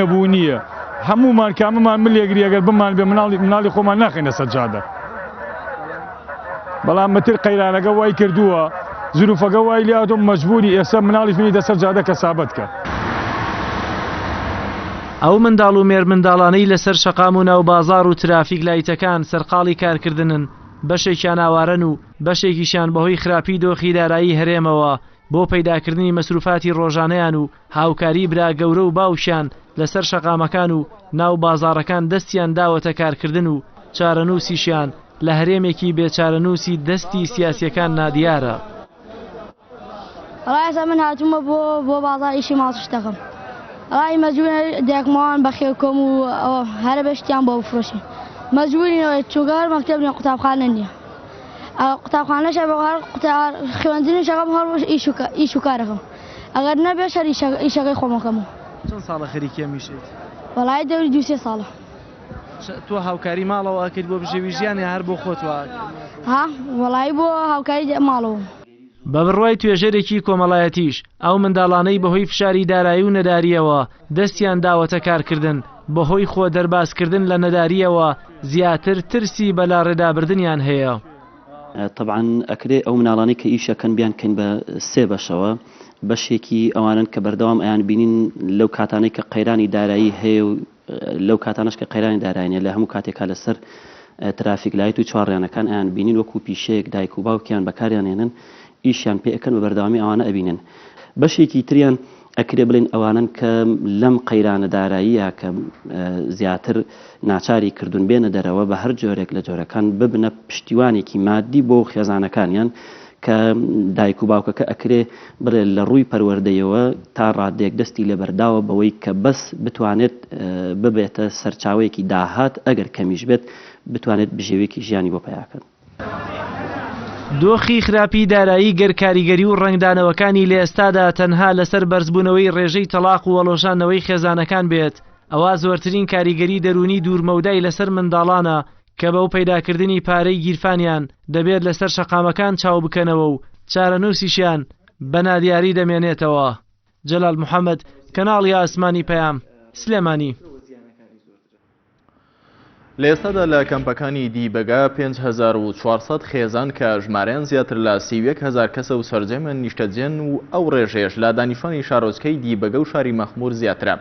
بونیە هەمومان کامەمان ملێگری ئەگەر بمان بێ مناڵی خۆمان ناخینە سەجادە بەڵام مەتر قەیرانەکە وای کردووە زروفەکە وای لێهاتۆ مەجبوری ئێستا مناڵی فینیدە سەجادە کە سابەت کە ئەو منداڵ و مێر منداڵانەی لەسەر شەقام و ناو بازار و ترافیک لایتەکان سەرقاڵی کارکردنن بەشێکیان ئاوارەن و بەشێکیشان بەهۆی خراپی دۆخی دارایی هەرێمەوە بۆ پەیداکردنی مەسروفاتی ڕۆژانەیان و هاوکاری برا گەورە و باوشیان لەسەر شەقامەکان و ناو بازاڕەکان دەستیان داوەتە کارکردن و چارەنووسیشیان لە هەرێمێکی بێچارەنووسی دەستی سیاسیەکان نادیارە. ڕایسە من هاتوومە بۆ بازار ئیشی ماڵش دەکەم ڕای مەجبورە دێکمەوان بەخێو کۆم و هەرە بەشتیان بۆ بفرۆشین مەجبورینەوەی چووگار مەکتەب نیە قوتابخانە نییە قوتابخانەشە بە خوێندنی شەکەم هەر ئیش و کارەکەم ئەگەر نەبێ شەر ئیشەکەی خۆمەکەمەوە. چەند ساڵە خەریکە میشێت؟ وەڵای دەوری 2 ساڵە. تۆ هاوکاری ماڵەوە کرد بۆ بژێوی ژیان هەر بۆ خۆتوە؟ ها وەڵای بۆ هاوکاری ماڵەوە. بە بڕوای توێژەرێکی کۆمەڵایەتیش ئەو منداڵانەی بەهۆی فشاری دارایی و نەداریەوە دەستیان داوەتە کارکردن بەهۆی خۆ دەرباسکردن لە نەداریەوە زیاتر ترسی بەلا ڕێدابردنیان هەیە. طبعا ئەکرێ ئەو مناڵانی کە ئیشەکەن بیان کەین بە 3 بەشەوە بەشێکی ئەوانن کە بەردەوام ئەیان بینین لەو کاتانەی کە قەیرانی دارایی هەیە و لەو کاتانش کە قەیرانی داراییە لە هەموو کاتێکا لەسەر ترافیک لایت و چوارڕێنەکان ئەیان بینین وەکو پیشەیەک دایک و باوکیان بەکاریانێنن ئیشیان پێ ئەەکەن و بەردەوامی ئەوانە ئەبینن. بەشێکی تریان ئەکرێ بڵێن ئەوانن کە لەم قەیرانە داراییە کە زیاتر ناچاری کردوون بێنە دەرەوە بە هەر جۆرێک لە جۆرەکان ببنە پشتیوانێکی مادی بۆ خێزانەکانیان کە دایک و باوکەکە ئەکرێ بڵێ لە ڕووی پەروەردەیەوە تا ڕادێک دەستی لە بەرداوە بەوەی کە بەس بتوانێت ببێتە سەرچاوەیەکی داهات ئەگەر کەمیش بێت بتوانێت بژێوێکی ژیانی بۆ پیاکەن. دۆخی خراپی دارایی گەر کاریگەری و ڕنگدانەوەکانی لە ئێستادا تەنها لەسەر بەرزبوونەوەی ڕێژەی تەلاق و وەڵۆژانەوەی خێزانەکان بێت ئەوە زۆرترین کاریگەری دەرونی دوورمەودای لەسەر منداڵانە کە بەو پەیداکردنی پارەی گیرفانیان دەبێت لەسەر شەقامەکان چاو بکەنەوە و چارەنووسیشیان بە نادیاری دەمێنێتەوە. جەلال محەممەد، کەناڵی ئاسمانی پەیام، سلێمانی. لە ئێستادا لە کەمپەکانی دیبەگا 5400 خێزان کە ژمارەیان زیاتر لە 31,000 کەسە و سەرجەمە نیشتەجێن و ئەو ڕێژەیەش لە دانیشتوانی شارۆچکەی دیبەگە و شاری مەخموور زیاترە.